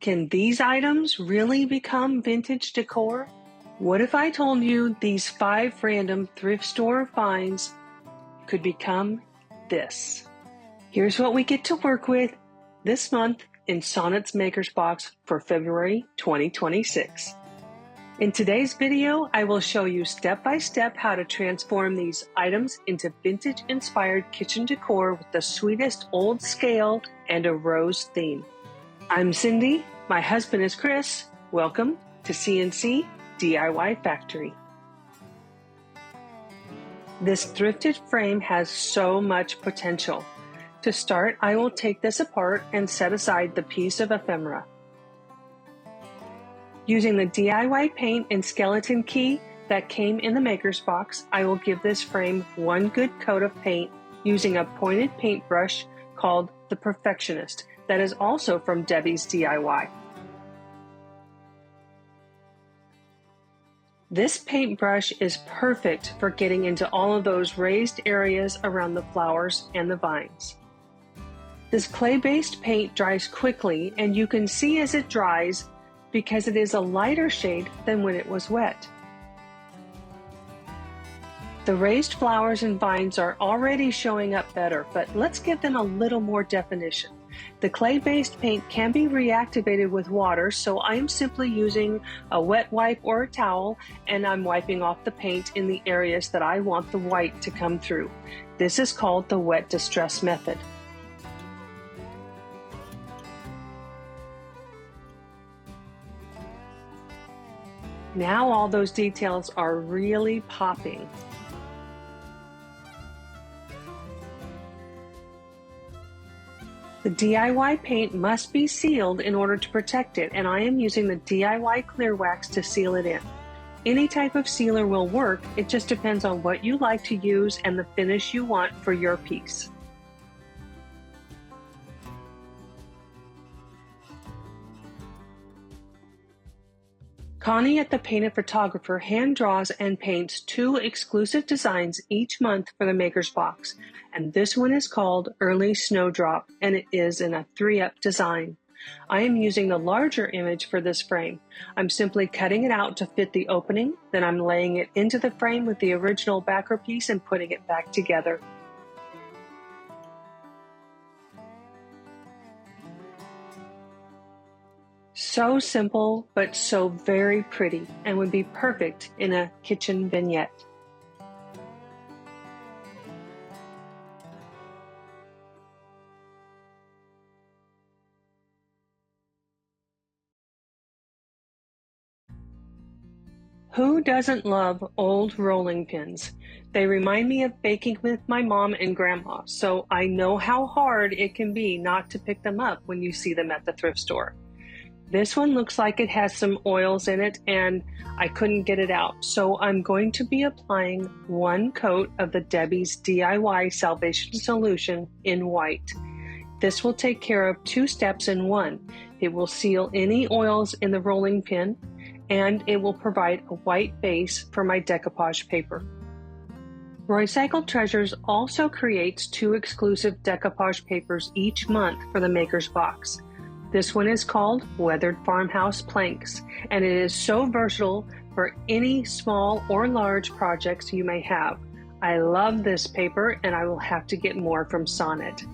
Can these items really become vintage decor? What if I told you these 5 random thrift store finds could become this? Here's what we get to work with this month in Sonnet Makers Box for February 2026. In today's video, I will show you step by step how to transform these items into vintage-inspired kitchen decor with the sweetest old scale and a rose theme. I'm Cindy, my husband is Chris. Welcome to CNC DIY Factory. This thrifted frame has so much potential. To start, I will take this apart and set aside the piece of ephemera. Using the DIY paint and skeleton key that came in the Maker's Box, I will give this frame one good coat of paint using a pointed paintbrush called the Perfectionist that is also from Debbie's DIY. This paintbrush is perfect for getting into all of those raised areas around the flowers and the vines. This clay-based paint dries quickly, and you can see as it dries because it is a lighter shade than when it was wet. The raised flowers and vines are already showing up better, but let's give them a little more definition. The clay-based paint can be reactivated with water, so I'm simply using a wet wipe or a towel, and I'm wiping off the paint in the areas that I want the white to come through. This is called the wet distress method. Now all those details are really popping. The DIY paint must be sealed in order to protect it, and I am using the DIY clear wax to seal it in. Any type of sealer will work, it just depends on what you like to use and the finish you want for your piece. Connie at the Painted Photographer hand draws and paints 2 exclusive designs each month for the Maker's Box, and this one is called Early Snowdrop, and it is in a 3-up design. I am using the larger image for this frame. I'm simply cutting it out to fit the opening, then I'm laying it into the frame with the original backer piece and putting it back together. So simple, but so very pretty, and would be perfect in a kitchen vignette. Who doesn't love old rolling pins? They remind me of baking with my mom and grandma, so I know how hard it can be not to pick them up when you see them at the thrift store. This one looks like it has some oils in it and I couldn't get it out, so I'm going to be applying 1 coat of the Debbie's DIY Salvation Solution in white. This will take care of 2 steps in one. It will seal any oils in the rolling pin, and it will provide a white base for my decoupage paper. Recycled Treasures also creates 2 exclusive decoupage papers each month for the Maker's Box. This one is called Weathered Farmhouse Planks, and it is so versatile for any small or large projects you may have. I love this paper, and I will have to get more from Sonnet.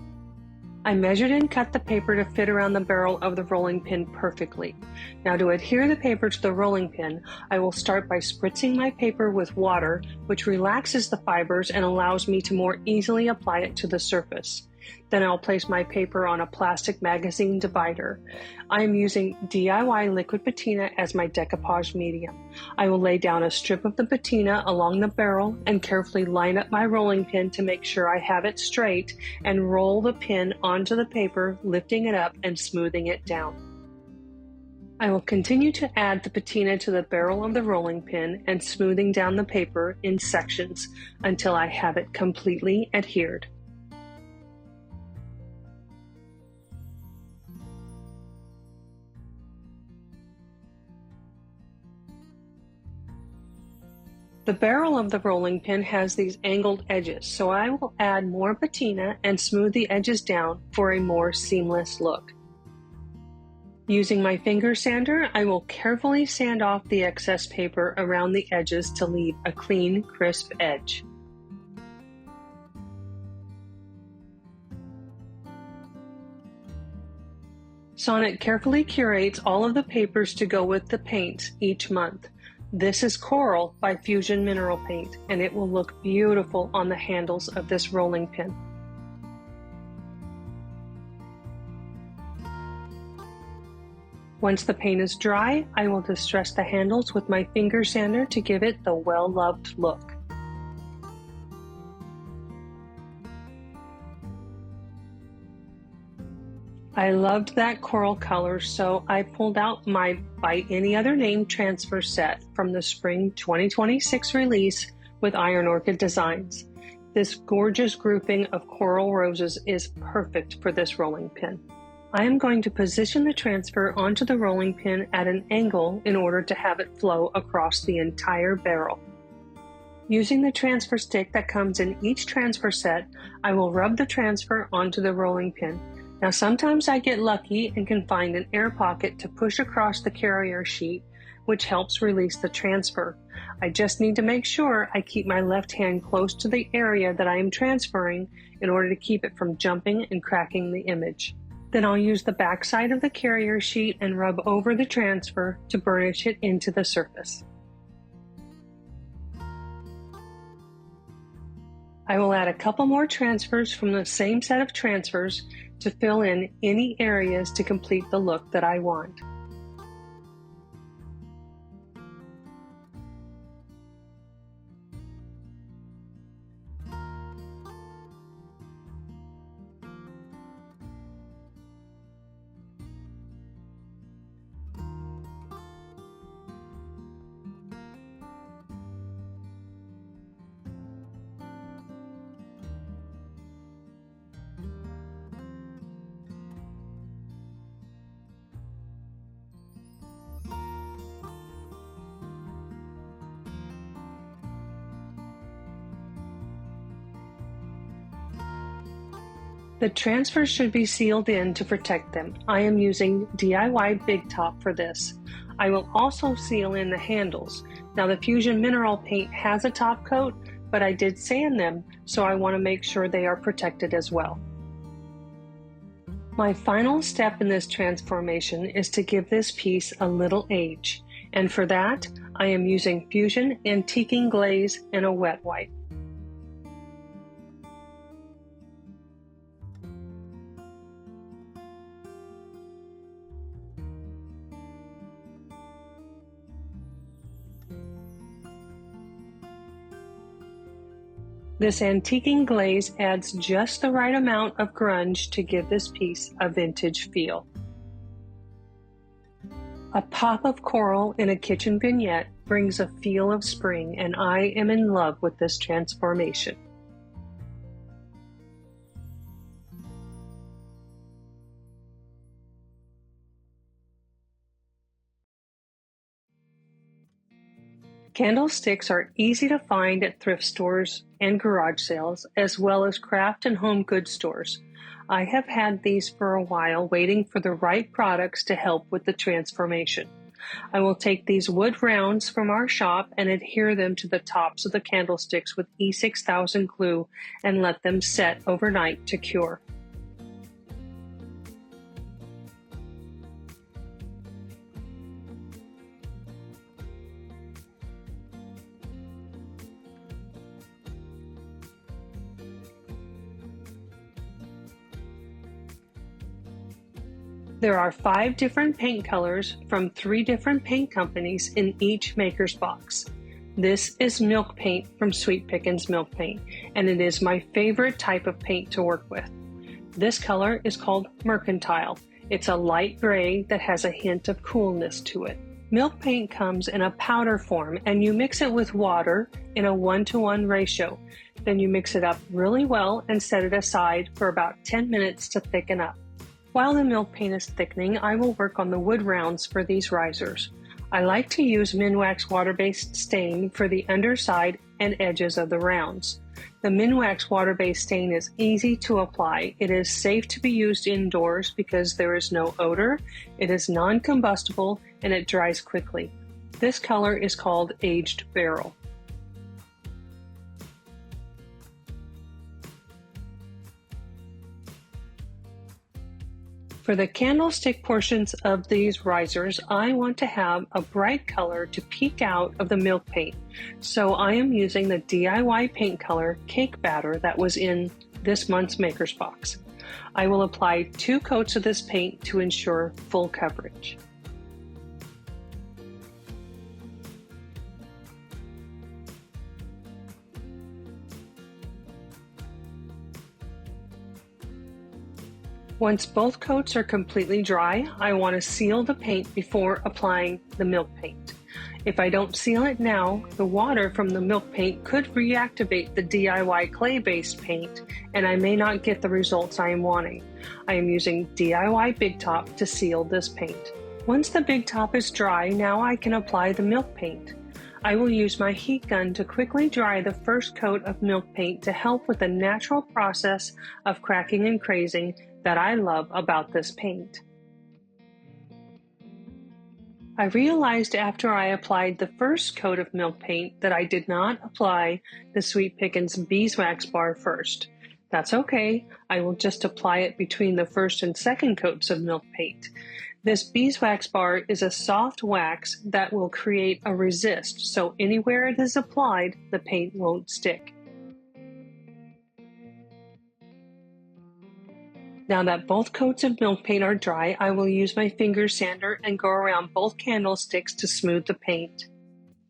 I measured and cut the paper to fit around the barrel of the rolling pin perfectly. Now to adhere the paper to the rolling pin, I will start by spritzing my paper with water, which relaxes the fibers and allows me to more easily apply it to the surface. Then I'll place my paper on a plastic magazine divider. I am using DIY liquid patina as my decoupage medium. I will lay down a strip of the patina along the barrel and carefully line up my rolling pin to make sure I have it straight and roll the pin onto the paper, lifting it up and smoothing it down. I will continue to add the patina to the barrel of the rolling pin and smoothing down the paper in sections until I have it completely adhered. The barrel of the rolling pin has these angled edges, so I will add more patina and smooth the edges down for a more seamless look. Using my finger sander, I will carefully sand off the excess paper around the edges to leave a clean, crisp edge. Sonnet carefully curates all of the papers to go with the paints each month. This is Coral by Fusion Mineral Paint, and it will look beautiful on the handles of this rolling pin. Once the paint is dry, I will distress the handles with my finger sander to give it the well-loved look. I loved that coral color, so I pulled out my By Any Other Name transfer set from the Spring 2026 release with Iron Orchid Designs. This gorgeous grouping of coral roses is perfect for this rolling pin. I am going to position the transfer onto the rolling pin at an angle in order to have it flow across the entire barrel. Using the transfer stick that comes in each transfer set, I will rub the transfer onto the rolling pin. Now sometimes I get lucky and can find an air pocket to push across the carrier sheet, which helps release the transfer. I just need to make sure I keep my left hand close to the area that I am transferring in order to keep it from jumping and cracking the image. Then I'll use the back side of the carrier sheet and rub over the transfer to burnish it into the surface. I will add a couple more transfers from the same set of transfers to fill in any areas to complete the look that I want. The transfers should be sealed in to protect them. I am using DIY Big Top for this. I will also seal in the handles. Now the Fusion Mineral Paint has a top coat, but I did sand them, so I want to make sure they are protected as well. My final step in this transformation is to give this piece a little age, and for that I am using Fusion Antiquing Glaze and a wet wipe. This antiquing glaze adds just the right amount of grunge to give this piece a vintage feel. A pop of coral in a kitchen vignette brings a feel of spring, and I am in love with this transformation. Candlesticks are easy to find at thrift stores and garage sales, as well as craft and home goods stores. I have had these for a while, waiting for the right products to help with the transformation. I will take these wood rounds from our shop and adhere them to the tops of the candlesticks with E6000 glue and let them set overnight to cure. There are 5 different paint colors from 3 different paint companies in each maker's box. This is milk paint from Sweet Pickins Milk Paint, and it is my favorite type of paint to work with. This color is called Mercantile. It's a light gray that has a hint of coolness to it. Milk paint comes in a powder form, and you mix it with water in a 1-to-1 ratio. Then you mix it up really well and set it aside for about 10 minutes to thicken up. While the milk paint is thickening, I will work on the wood rounds for these risers. I like to use Minwax water-based stain for the underside and edges of the rounds. The Minwax water-based stain is easy to apply. It is safe to be used indoors because there is no odor, it is non-combustible, and it dries quickly. This color is called Aged Beryl. For the candlestick portions of these risers, I want to have a bright color to peek out of the milk paint. So I am using the DIY paint color Cake Batter that was in this month's Maker's Box. I will apply 2 coats of this paint to ensure full coverage. Once both coats are completely dry, I want to seal the paint before applying the milk paint. If I don't seal it now, the water from the milk paint could reactivate the DIY clay-based paint, and I may not get the results I am wanting. I am using DIY Big Top to seal this paint. Once the Big Top is dry, now I can apply the milk paint. I will use my heat gun to quickly dry the first coat of milk paint to help with the natural process of cracking and crazing that I love about this paint. I realized after I applied the first coat of milk paint that I did not apply the Sweet Pickins beeswax bar first. That's okay, I will just apply it between the first and second coats of milk paint. This beeswax bar is a soft wax that will create a resist, so anywhere it is applied, the paint won't stick. Now that both coats of milk paint are dry, I will use my finger sander and go around both candlesticks to smooth the paint.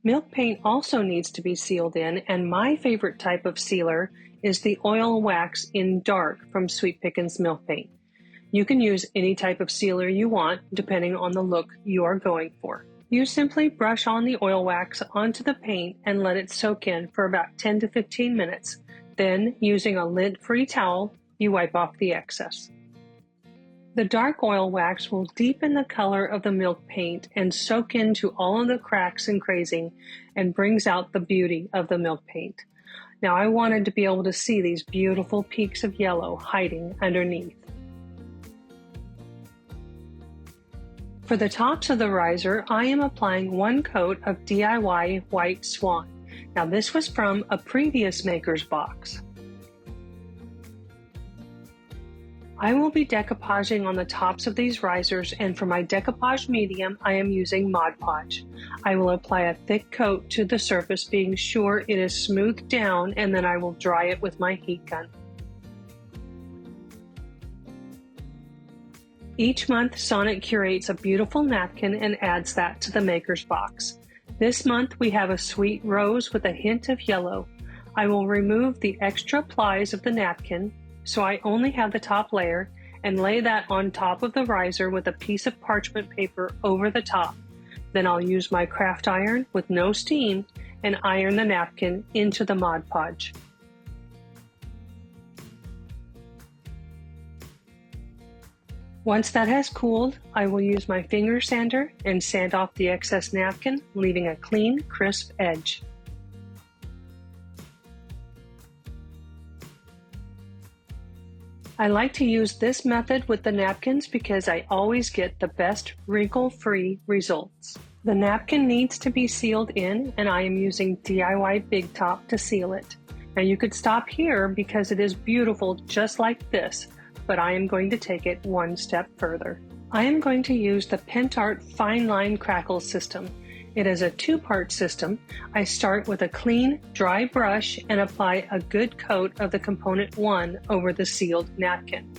Milk paint also needs to be sealed in, and my favorite type of sealer is the oil wax in dark from Sweet Pickins milk paint. You can use any type of sealer you want, depending on the look you are going for. You simply brush on the oil wax onto the paint and let it soak in for about 10 to 15 minutes. Then, using a lint-free towel, you wipe off the excess. The dark oil wax will deepen the color of the milk paint and soak into all of the cracks and crazing and brings out the beauty of the milk paint. Now I wanted to be able to see these beautiful peaks of yellow hiding underneath. For the tops of the riser, I am applying 1 coat of DIY White Swan. Now this was from a previous Maker's Box. I will be decoupaging on the tops of these risers, and for my decoupage medium, I am using Mod Podge. I will apply a thick coat to the surface, being sure it is smoothed down, and then I will dry it with my heat gun. Each month, Sonnet curates a beautiful napkin and adds that to the Maker's Box. This month, we have a sweet rose with a hint of yellow. I will remove the extra plies of the napkin, so I only have the top layer, and lay that on top of the riser with a piece of parchment paper over the top. Then I'll use my craft iron with no steam and iron the napkin into the Mod Podge. Once that has cooled, I will use my finger sander and sand off the excess napkin, leaving a clean, crisp edge. I like to use this method with the napkins because I always get the best wrinkle-free results. The napkin needs to be sealed in, and I am using DIY Big Top to seal it. Now you could stop here because it is beautiful just like this, but I am going to take it one step further. I am going to use the Pentart Fine Line Crackle system. It is a 2-part system. I start with a clean, dry brush and apply a good coat of the component 1 over the sealed napkin.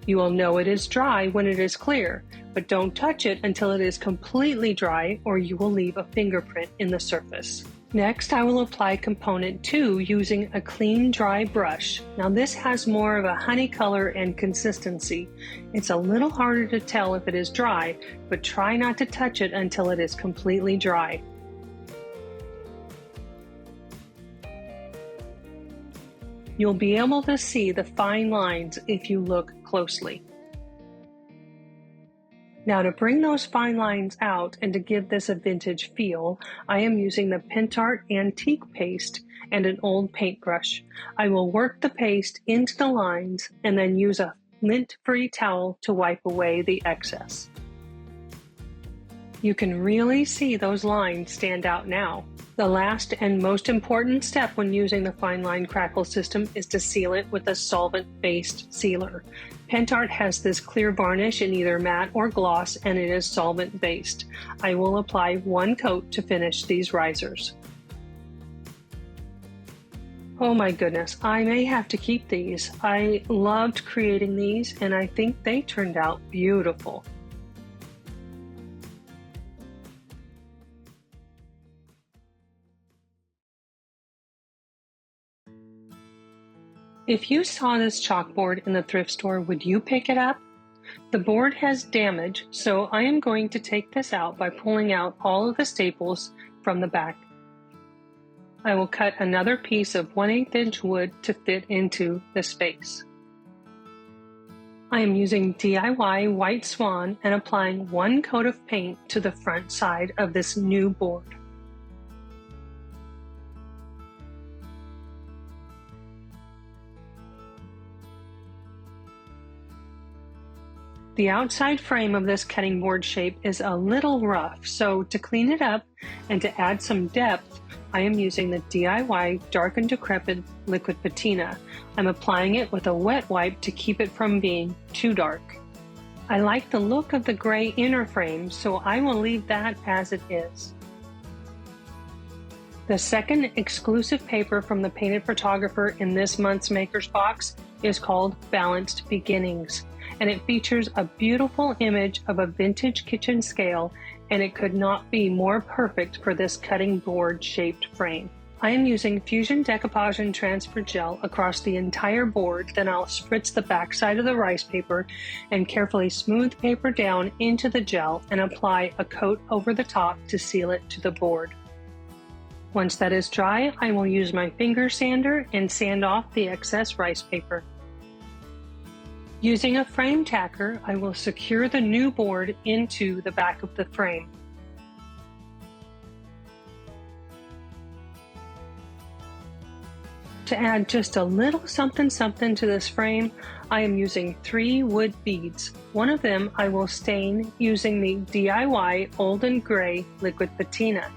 You will know it is dry when it is clear, but don't touch it until it is completely dry or you will leave a fingerprint in the surface. Next, I will apply component 2 using a clean, dry brush. Now this has more of a honey color and consistency. It's a little harder to tell if it is dry, but try not to touch it until it is completely dry. You'll be able to see the fine lines if you look closely. Now to bring those fine lines out and to give this a vintage feel, I am using the Pentart Antique Paste and an old paintbrush. I will work the paste into the lines and then use a lint-free towel to wipe away the excess. You can really see those lines stand out now. The last and most important step when using the fine line crackle system is to seal it with a solvent-based sealer. Pentart has this clear varnish in either matte or gloss, and it is solvent-based. I will apply one coat to finish these risers. Oh my goodness, I may have to keep these. I loved creating these, and I think they turned out beautiful. If you saw this chalkboard in the thrift store, would you pick it up? The board has damage, so I am going to take this out by pulling out all of the staples from the back. I will cut another piece of 1/8 inch wood to fit into the space. I am using DIY White Swan and applying one coat of paint to the front side of this new board. The outside frame of this cutting board shape is a little rough, so to clean it up and to add some depth, I am using the DIY Dark and Decrepit liquid patina. I'm applying it with a wet wipe to keep it from being too dark. I like the look of the gray inner frame, so I will leave that as it is. The second exclusive paper from the painted photographer in this month's Makers Box is called Balanced Beginnings, and it features a beautiful image of a vintage kitchen scale, and it could not be more perfect for this cutting board shaped frame. I am using Fusion Decoupage and Transfer Gel across the entire board, then I'll spritz the back side of the rice paper and carefully smooth the paper down into the gel and apply a coat over the top to seal it to the board. Once that is dry, I will use my finger sander and sand off the excess rice paper. Using a frame tacker, I will secure the new board into the back of the frame. To add just a little something to this frame, I am using 3 wood beads. One of them I will stain using the DIY Old and Gray liquid patina.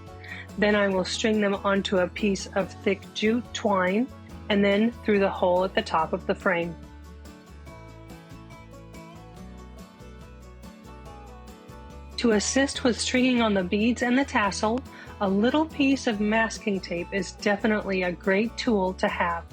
Then I will string them onto a piece of thick jute twine and then through the hole at the top of the frame. To assist with stringing on the beads and the tassel, a little piece of masking tape is definitely a great tool to have.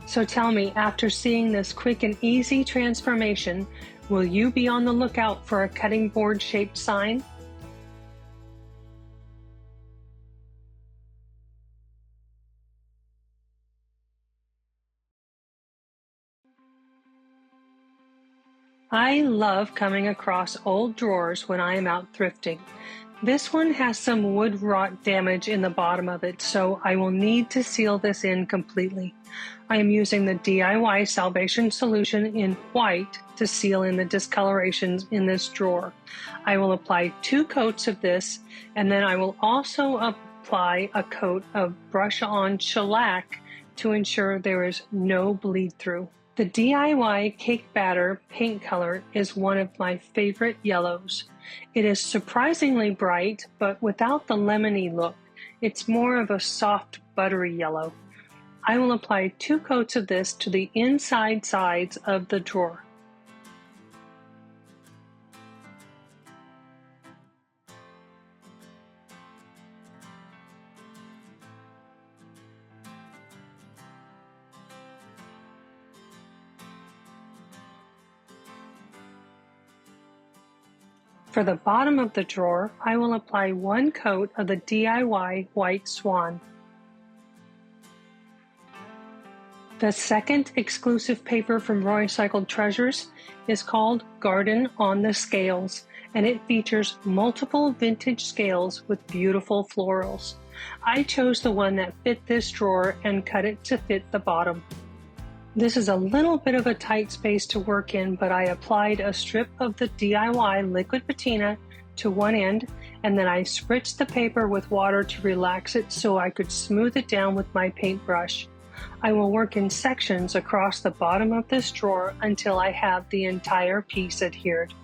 So tell me, after seeing this quick and easy transformation, will you be on the lookout for a cutting board shaped sign? I love coming across old drawers when I am out thrifting. This one has some wood rot damage in the bottom of it, so I will need to seal this in completely. I am using the DIY Salvation Solution in white to seal in the discolorations in this drawer. I will apply 2 coats of this, and then I will also apply a coat of brush-on shellac to ensure there is no bleed through. The DIY Cake Batter paint color is one of my favorite yellows. It is surprisingly bright, but without the lemony look. It's more of a soft, buttery yellow. I will apply 2 coats of this to the inside sides of the drawer. For the bottom of the drawer, I will apply 1 coat of the DIY White Swan. The second exclusive paper from Recycled Treasures is called Garden on the Scales, and it features multiple vintage scales with beautiful florals. I chose the one that fit this drawer and cut it to fit the bottom. This is a little bit of a tight space to work in, but I applied a strip of the DIY liquid patina to one end, and then I spritzed the paper with water to relax it so I could smooth it down with my paintbrush. I will work in sections across the bottom of this drawer until I have the entire piece adhered.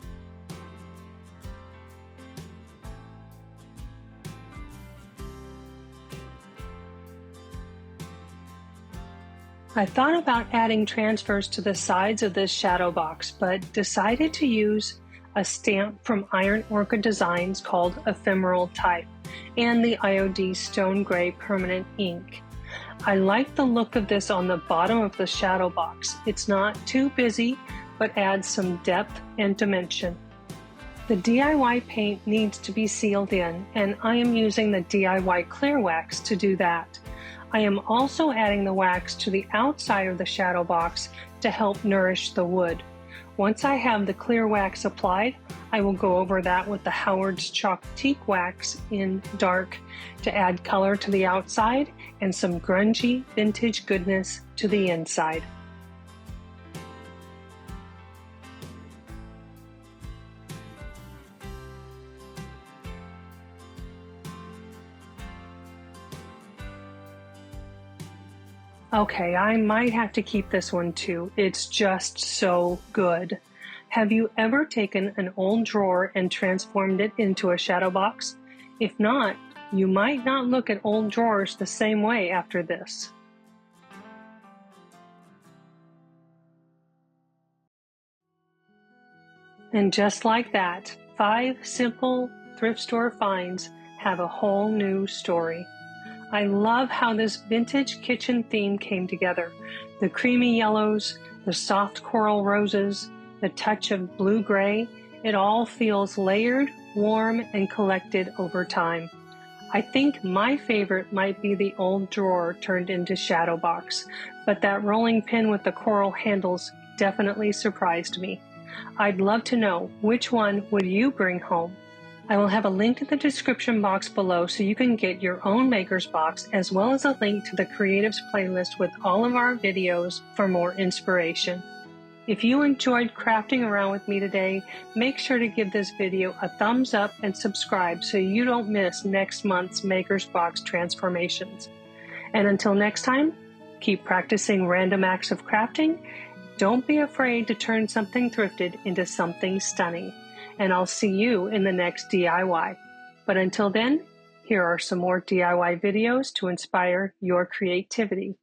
I thought about adding transfers to the sides of this shadow box, but decided to use a stamp from Iron Orchid Designs called Ephemeral Type and the IOD Stone Gray Permanent Ink. I like the look of this on the bottom of the shadow box. It's not too busy, but adds some depth and dimension. The DIY paint needs to be sealed in, and I am using the DIY clear wax to do that. I am also adding the wax to the outside of the shadow box to help nourish the wood. Once I have the clear wax applied, I will go over that with the Howard's Chalk Teak wax in dark to add color to the outside and some grungy vintage goodness to the inside. Okay, I might have to keep this one too. It's just so good. Have you ever taken an old drawer and transformed it into a shadow box? If not, you might not look at old drawers the same way after this. And just like that, 5 simple thrift store finds have a whole new story. I love how this vintage kitchen theme came together. The creamy yellows, the soft coral roses, the touch of blue-gray, it all feels layered, warm, and collected over time. I think my favorite might be the old drawer turned into shadow box, but that rolling pin with the coral handles definitely surprised me. I'd love to know, which one would you bring home? I will have a link in the description box below so you can get your own Maker's Box, as well as a link to the Creatives playlist with all of our videos for more inspiration. If you enjoyed crafting around with me today, make sure to give this video a thumbs up and subscribe so you don't miss next month's Maker's Box transformations. And until next time, keep practicing random acts of crafting. Don't be afraid to turn something thrifted into something stunning. And I'll see you in the next DIY. But until then, here are some more DIY videos to inspire your creativity.